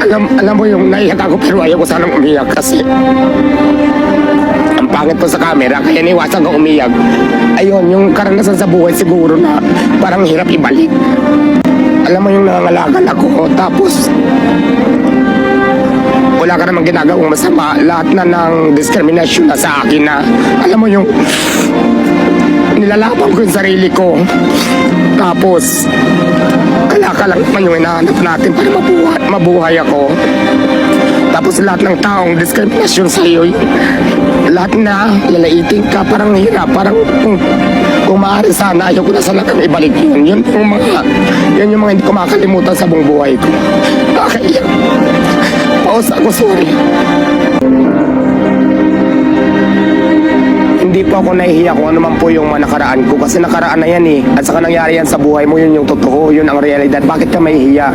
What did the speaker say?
Alam mo yung naiyak ako pero ayaw ko sanang umiyak kasi ang pangit ko sa camera kaya niwasan ko umiyak. Ayun, yung karanasan sa buhay siguro na parang hirap ibalik. Alam mo yung nangangalagal ako tapos wala ka namang ginagawang masama. Lahat na ng discrimination na sa akin na alam mo yung nilalaban ko yung sarili ko. Tapos kalaka lang naman yung hinahanap natin para mabuhay ako. Tapos lahat ng taong discrimination sa'yo, lahat na lalaitin ka, parang hirap, parang kung maaari sana, ayaw ko na sana kang ibalik yun. Yun yung mga hindi ko makakalimutan sa buong buhay ko. Nakakaiyak. Paus ako, sorry. Hindi po ako nahihiya kung ano man po yung mga nakaraan ko kasi nakaraan na yan eh. At saka nangyari yan sa buhay mo, yun yung totoo, yun ang realidad. Bakit ka mahihiya?